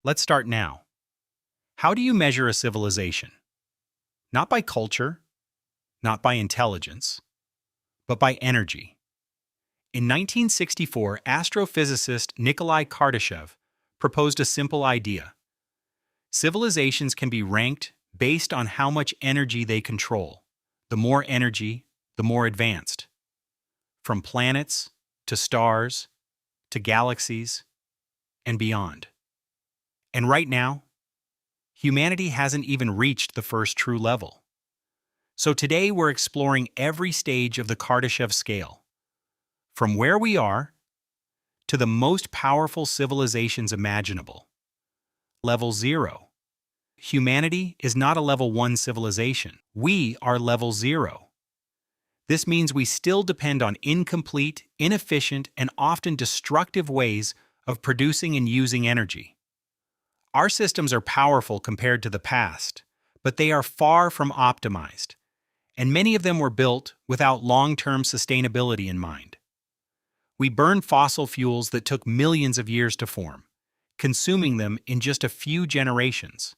Let's start now. How do you measure a civilization? Not by culture, not by intelligence, but by energy. In 1964, astrophysicist Nikolai Kardashev proposed a simple idea. Civilizations can be ranked based on how much energy they control. The more energy, the more advanced. From planets to stars to galaxies and beyond. And right now, humanity hasn't even reached the first true level. So today we're exploring every stage of the Kardashev Scale, from where we are to the most powerful civilizations imaginable. Level 0. Humanity is not a level 1 civilization. We are level 0. This means we still depend on incomplete, inefficient, and often destructive ways of producing and using energy. Our systems are powerful compared to the past, but they are far from optimized, and many of them were built without long-term sustainability in mind. We burn fossil fuels that took millions of years to form, consuming them in just a few generations.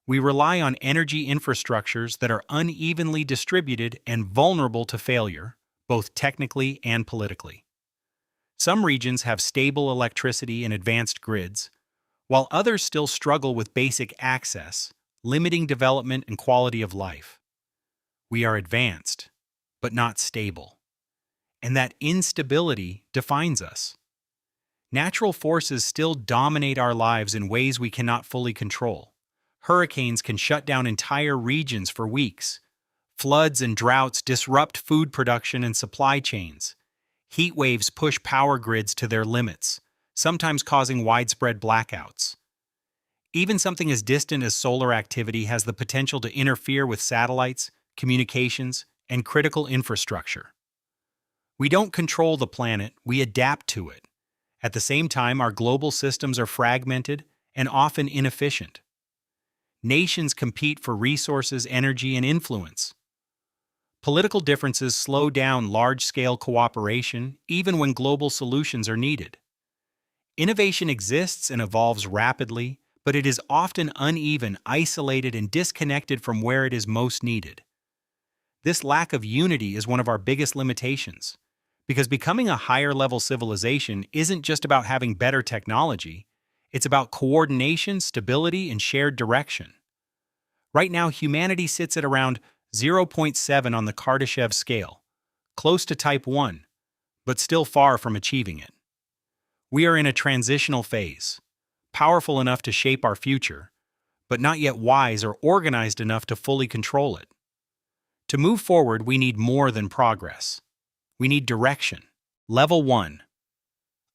We rely on energy infrastructures that are unevenly distributed and vulnerable to failure, both technically and politically. Some regions have stable electricity and advanced grids, while others still struggle with basic access, limiting development and quality of life. We are advanced, but not stable. And that instability defines us. Natural forces still dominate our lives in ways we cannot fully control. Hurricanes can shut down entire regions for weeks. Floods and droughts disrupt food production and supply chains. Heat waves push power grids to their limits, sometimes causing widespread blackouts. Even something as distant as solar activity has the potential to interfere with satellites, communications, and critical infrastructure. We don't control the planet, we adapt to it. At the same time, our global systems are fragmented and often inefficient. Nations compete for resources, energy, and influence. Political differences slow down large-scale cooperation, even when global solutions are needed. Innovation exists and evolves rapidly, but it is often uneven, isolated, and disconnected from where it is most needed. This lack of unity is one of our biggest limitations, because becoming a higher-level civilization isn't just about having better technology, it's about coordination, stability, and shared direction. Right now, humanity sits at around 0.7 on the Kardashev scale, close to Type 1, but still far from achieving it. We are in a transitional phase, powerful enough to shape our future, but not yet wise or organized enough to fully control it. To move forward, we need more than progress. We need direction. Level 1.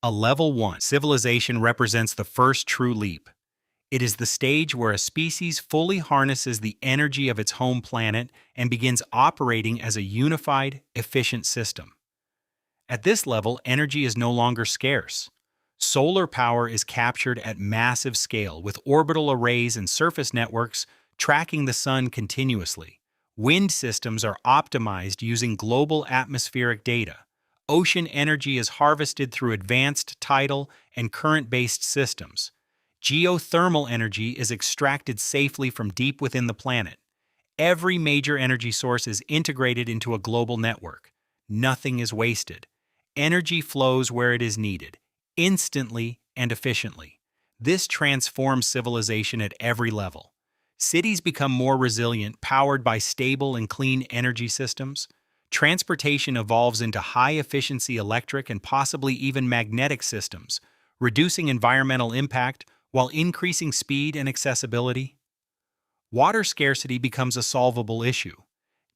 A Level 1 civilization represents the first true leap. It is the stage where a species fully harnesses the energy of its home planet and begins operating as a unified, efficient system. At this level, energy is no longer scarce. Solar power is captured at massive scale, with orbital arrays and surface networks tracking the sun continuously. Wind systems are optimized using global atmospheric data. Ocean energy is harvested through advanced tidal and current-based systems. Geothermal energy is extracted safely from deep within the planet. Every major energy source is integrated into a global network. Nothing is wasted. Energy flows where it is needed, instantly and efficiently. This transforms civilization at every level. Cities become more resilient, powered by stable and clean energy systems. Transportation evolves into high-efficiency electric and possibly even magnetic systems, reducing environmental impact while increasing speed and accessibility. Water scarcity becomes a solvable issue.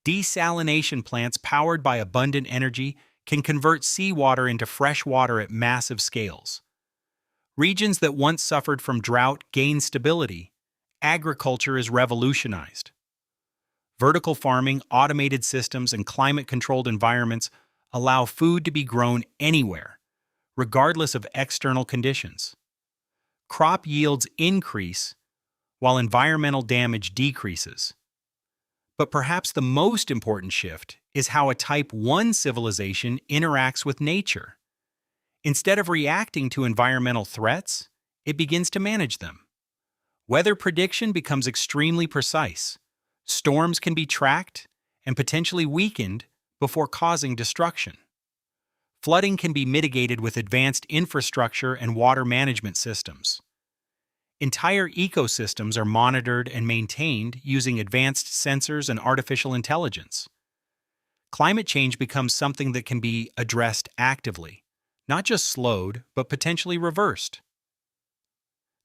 Desalination plants powered by abundant energy can convert seawater into fresh water at massive scales. Regions that once suffered from drought gain stability. Agriculture is revolutionized. Vertical farming, automated systems, and climate-controlled environments allow food to be grown anywhere, regardless of external conditions. Crop yields increase while environmental damage decreases. But perhaps the most important shift is how a Type 1 civilization interacts with nature. Instead of reacting to environmental threats, it begins to manage them. Weather prediction becomes extremely precise. Storms can be tracked and potentially weakened before causing destruction. Flooding can be mitigated with advanced infrastructure and water management systems. Entire ecosystems are monitored and maintained using advanced sensors and artificial intelligence. Climate change becomes something that can be addressed actively, not just slowed, but potentially reversed.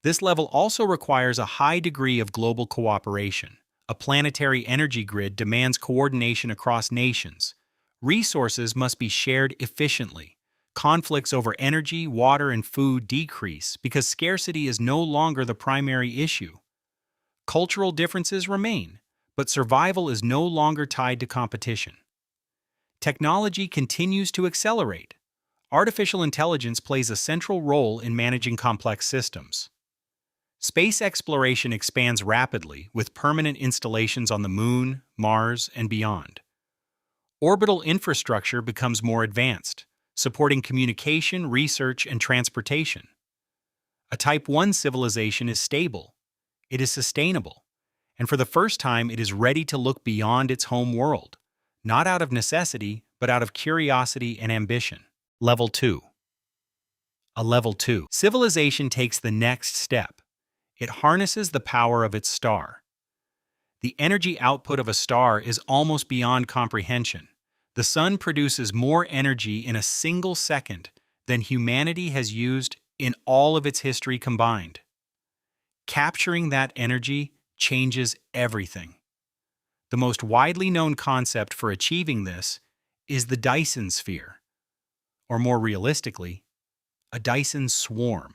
This level also requires a high degree of global cooperation. A planetary energy grid demands coordination across nations. Resources must be shared efficiently. Conflicts over energy, water, and food decrease because scarcity is no longer the primary issue. Cultural differences remain, but survival is no longer tied to competition. Technology continues to accelerate. Artificial intelligence plays a central role in managing complex systems. Space exploration expands rapidly with permanent installations on the Moon, Mars, and beyond. Orbital infrastructure becomes more advanced, supporting communication, research, and transportation. A Type 1 civilization is stable, it is sustainable, and for the first time it is ready to look beyond its home world, not out of necessity, but out of curiosity and ambition. Level 2. A Level 2 civilization takes the next step. It harnesses the power of its star. The energy output of a star is almost beyond comprehension. The sun produces more energy in a single second than humanity has used in all of its history combined. Capturing that energy changes everything. The most widely known concept for achieving this is the Dyson sphere, or more realistically, a Dyson swarm.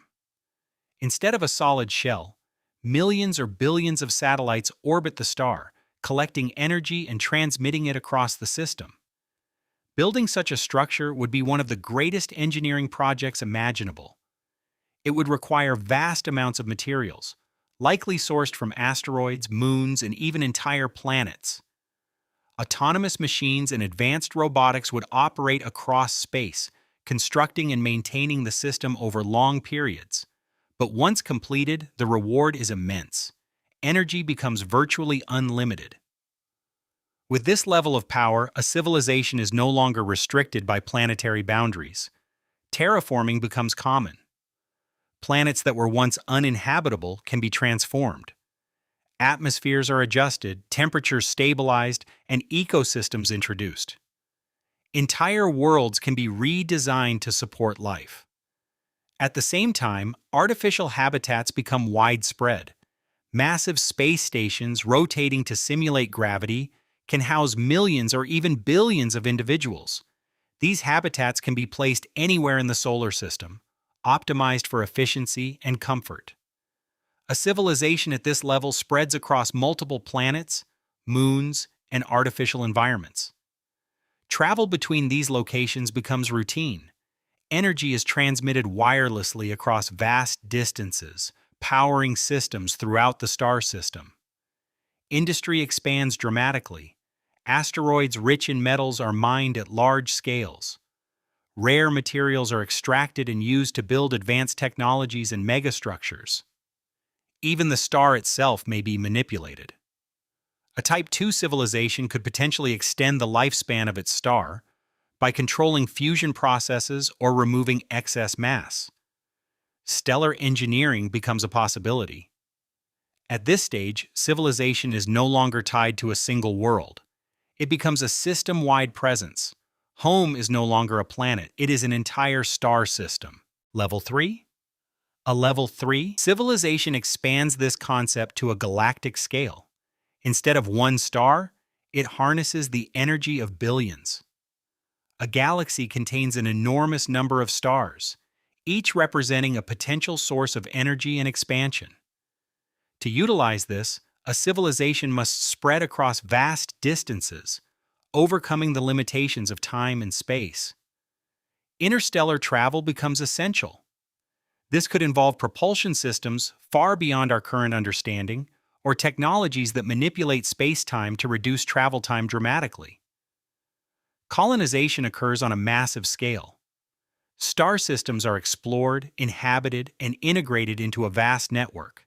Instead of a solid shell, millions or billions of satellites orbit the star, collecting energy and transmitting it across the system. Building such a structure would be one of the greatest engineering projects imaginable. It would require vast amounts of materials, likely sourced from asteroids, moons, and even entire planets. Autonomous machines and advanced robotics would operate across space, constructing and maintaining the system over long periods. But once completed, the reward is immense. Energy becomes virtually unlimited. With this level of power, a civilization is no longer restricted by planetary boundaries. Terraforming becomes common. Planets that were once uninhabitable can be transformed. Atmospheres are adjusted, temperatures stabilized, and ecosystems introduced. Entire worlds can be redesigned to support life. At the same time, artificial habitats become widespread. Massive space stations rotating to simulate gravity can house millions or even billions of individuals. These habitats can be placed anywhere in the solar system, optimized for efficiency and comfort. A civilization at this level spreads across multiple planets, moons, and artificial environments. Travel between these locations becomes routine. Energy is transmitted wirelessly across vast distances, powering systems throughout the star system. Industry expands dramatically. Asteroids rich in metals are mined at large scales. Rare materials are extracted and used to build advanced technologies and megastructures. Even the star itself may be manipulated. A Type 2 civilization could potentially extend the lifespan of its star by controlling fusion processes or removing excess mass. Stellar engineering becomes a possibility. At this stage, civilization is no longer tied to a single world. It becomes a system-wide presence. Home is no longer a planet, it is an entire star system. Level 3? A Level 3 civilization expands this concept to a galactic scale. Instead of one star, it harnesses the energy of billions. A galaxy contains an enormous number of stars, each representing a potential source of energy and expansion. To utilize this, a civilization must spread across vast distances, overcoming the limitations of time and space. Interstellar travel becomes essential. This could involve propulsion systems far beyond our current understanding, or technologies that manipulate space-time to reduce travel time dramatically. Colonization occurs on a massive scale. Star systems are explored, inhabited, and integrated into a vast network.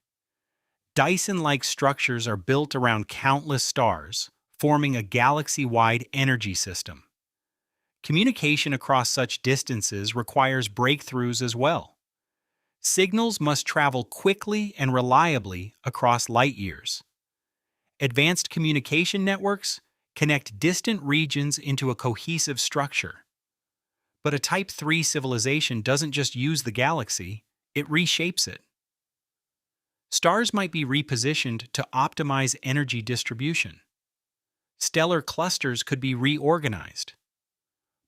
Dyson-like structures are built around countless stars, forming a galaxy-wide energy system. Communication across such distances requires breakthroughs as well. Signals must travel quickly and reliably across light years. Advanced communication networks connect distant regions into a cohesive structure. But a Type 3 civilization doesn't just use the galaxy, it reshapes it. Stars might be repositioned to optimize energy distribution. Stellar clusters could be reorganized.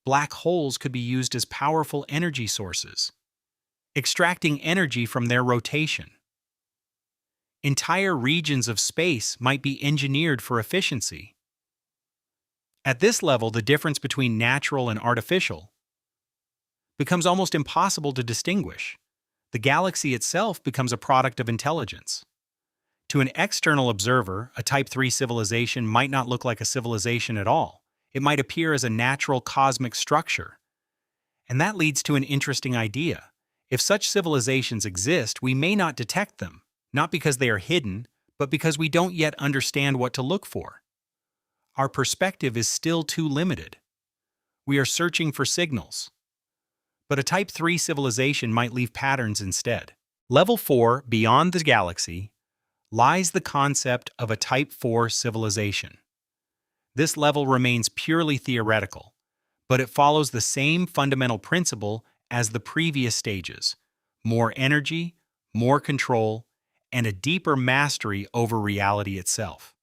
Black holes could be used as powerful energy sources, extracting energy from their rotation. Entire regions of space might be engineered for efficiency. At this level, the difference between natural and artificial becomes almost impossible to distinguish. The galaxy itself becomes a product of intelligence. To an external observer, a Type 3 civilization might not look like a civilization at all. It might appear as a natural cosmic structure. And that leads to an interesting idea. If such civilizations exist, we may not detect them, not because they are hidden, but because we don't yet understand what to look for. Our perspective is still too limited. We are searching for signals. But a Type 3 civilization might leave patterns instead. Level 4, beyond the galaxy, lies the concept of a Type 4 civilization. This level remains purely theoretical, but it follows the same fundamental principle as the previous stages: more energy, more control, and a deeper mastery over reality itself.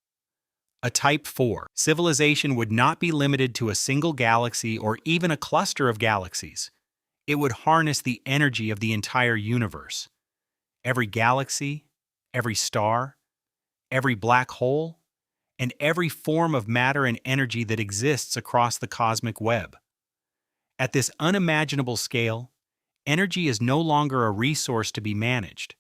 A Type 4 civilization would not be limited to a single galaxy or even a cluster of galaxies. It would harness the energy of the entire universe. Every galaxy, every star, every black hole, and every form of matter and energy that exists across the cosmic web. At this unimaginable scale, energy is no longer a resource to be managed.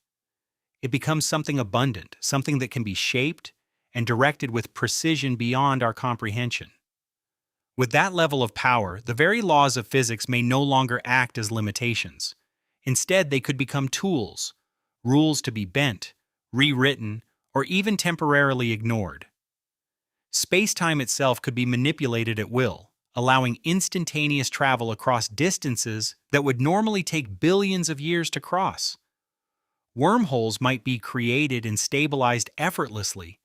It becomes something abundant, something that can be shaped and directed with precision beyond our comprehension. With that level of power, the very laws of physics may no longer act as limitations. Instead, they could become tools, rules to be bent, rewritten, or even temporarily ignored. Space-time itself could be manipulated at will, allowing instantaneous travel across distances that would normally take billions of years to cross. Wormholes might be created and stabilized effortlessly,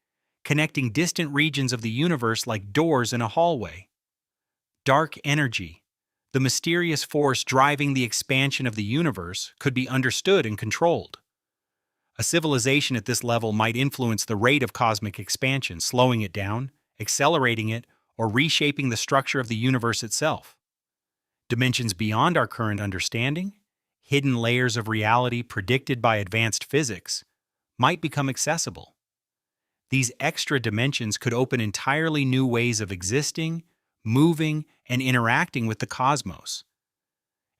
connecting distant regions of the universe like doors in a hallway. Dark energy, the mysterious force driving the expansion of the universe, could be understood and controlled. A civilization at this level might influence the rate of cosmic expansion, slowing it down, accelerating it, or reshaping the structure of the universe itself. Dimensions beyond our current understanding, hidden layers of reality predicted by advanced physics, might become accessible. These extra dimensions could open entirely new ways of existing, moving, and interacting with the cosmos.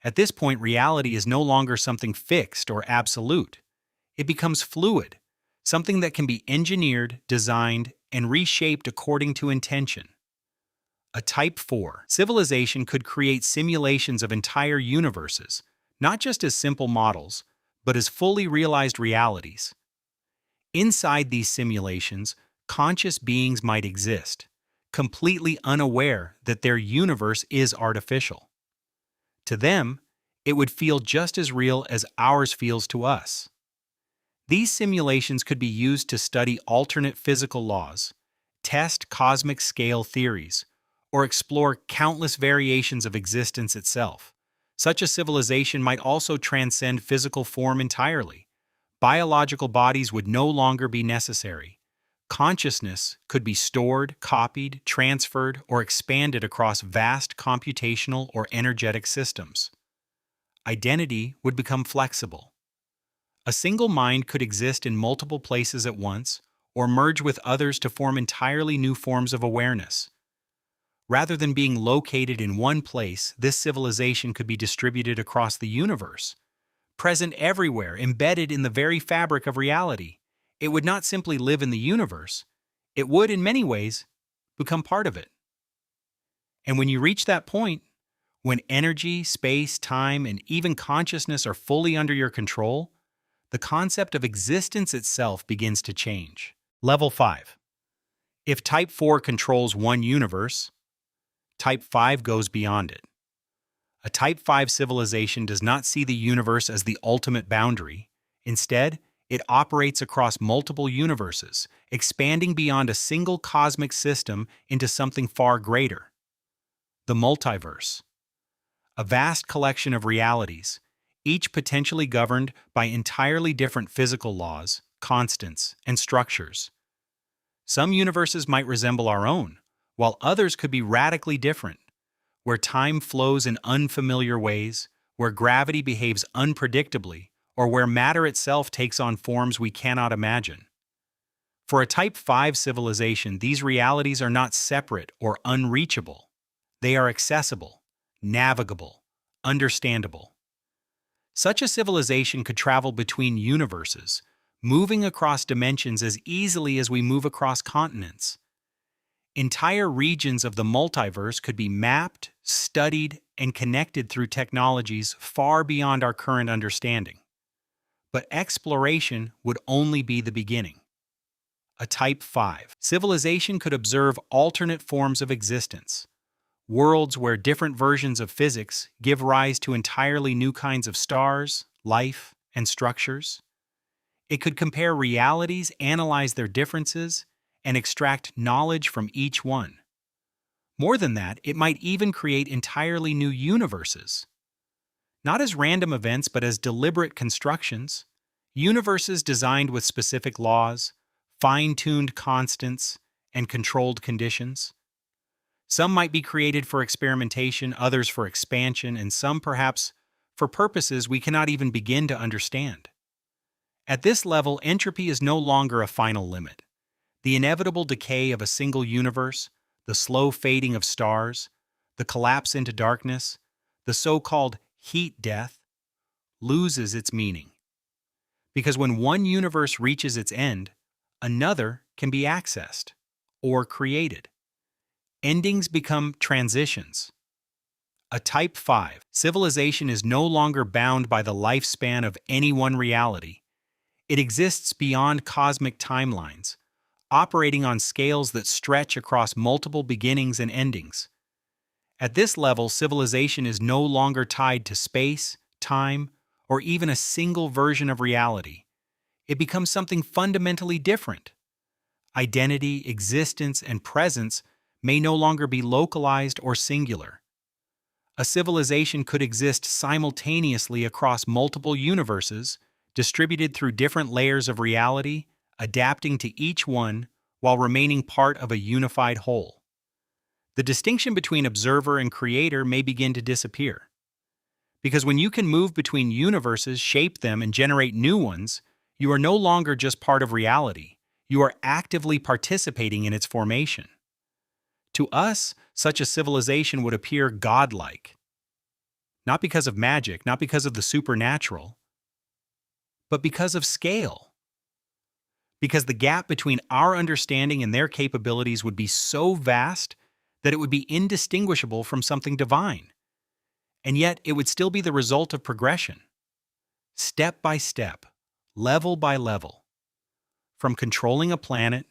At this point, reality is no longer something fixed or absolute. It becomes fluid, something that can be engineered, designed, and reshaped according to intention. A Type 4 civilization could create simulations of entire universes, not just as simple models, but as fully realized realities. Inside these simulations, conscious beings might exist, completely unaware that their universe is artificial. To them, it would feel just as real as ours feels to us. These simulations could be used to study alternate physical laws, test cosmic scale theories, or explore countless variations of existence itself. Such a civilization might also transcend physical form entirely. Biological bodies would no longer be necessary. Consciousness could be stored, copied, transferred, or expanded across vast computational or energetic systems. Identity would become flexible. A single mind could exist in multiple places at once, or merge with others to form entirely new forms of awareness. Rather than being located in one place, this civilization could be distributed across the universe, present everywhere, embedded in the very fabric of reality. It would not simply live in the universe, it would, in many ways, become part of it. And when you reach that point, When energy, space, time, and even consciousness are fully under your control, the concept of existence itself begins to change. Level 5. If Type 4 controls one universe, Type 5 goes beyond it. A Type 5 civilization does not see the universe as the ultimate boundary. Instead, it operates across multiple universes, expanding beyond a single cosmic system into something far greater. The Multiverse. A vast collection of realities, each potentially governed by entirely different physical laws, constants, and structures. Some universes might resemble our own, while others could be radically different, where time flows in unfamiliar ways, where gravity behaves unpredictably, or where matter itself takes on forms we cannot imagine. For a Type 5 civilization, these realities are not separate or unreachable. They are accessible, navigable, understandable. Such a civilization could travel between universes, moving across dimensions as easily as we move across continents. Entire regions of the multiverse could be mapped, studied, and connected through technologies far beyond our current understanding. But exploration would only be the beginning. A Type 5 civilization could observe alternate forms of existence, worlds where different versions of physics give rise to entirely new kinds of stars, life, and structures. It could compare realities, analyze their differences, and extract knowledge from each one. More than that, it might even create entirely new universes. Not as random events, but as deliberate constructions, universes designed with specific laws, fine-tuned constants, and controlled conditions. Some might be created for experimentation, others for expansion, and some perhaps for purposes we cannot even begin to understand. At this level, entropy is no longer a final limit. The inevitable decay of a single universe, the slow fading of stars, the collapse into darkness, the so-called heat death, loses its meaning. Because when one universe reaches its end, another can be accessed or created. Endings become transitions. A Type 5 civilization is no longer bound by the lifespan of any one reality. It exists beyond cosmic timelines, operating on scales that stretch across multiple beginnings and endings. At this level, civilization is no longer tied to space, time, or even a single version of reality. It becomes something fundamentally different. Identity, existence, and presence may no longer be localized or singular. A civilization could exist simultaneously across multiple universes, distributed through different layers of reality, adapting to each one while remaining part of a unified whole. The distinction between observer and creator may begin to disappear. Because when you can move between universes, shape them, and generate new ones, you are no longer just part of reality. You are actively participating in its formation. To us, such a civilization would appear godlike. Not because of magic, not because of the supernatural, but because of scale. Because the gap between our understanding and their capabilities would be so vast that it would be indistinguishable from something divine. And yet, it would still be the result of progression. Step by step, level by level. From controlling a planet,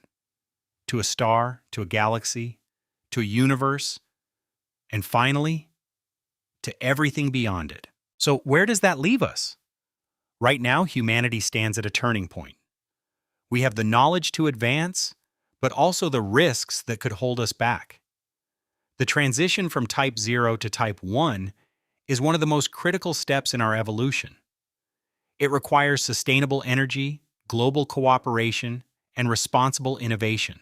to a star, to a galaxy, to a universe, and finally, to everything beyond it. So where does that leave us? Right now, humanity stands at a turning point. We have the knowledge to advance, but also the risks that could hold us back. The transition from Type 0 to Type 1 is one of the most critical steps in our evolution. It requires sustainable energy, global cooperation, and responsible innovation.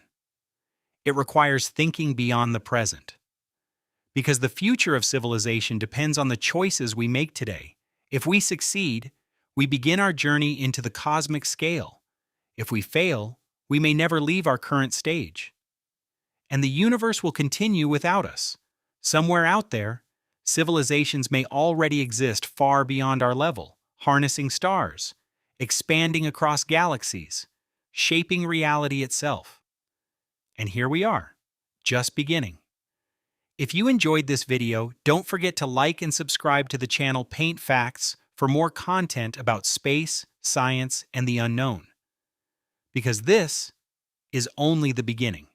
It requires thinking beyond the present. Because the future of civilization depends on the choices we make today. If we succeed, we begin our journey into the cosmic scale. If we fail, we may never leave our current stage. And the universe will continue without us. Somewhere out there, civilizations may already exist far beyond our level, harnessing stars, expanding across galaxies, shaping reality itself. And here we are, just beginning. If you enjoyed this video, don't forget to like and subscribe to the channel Paint Facts for more content about space, science, and the unknown. Because this is only the beginning.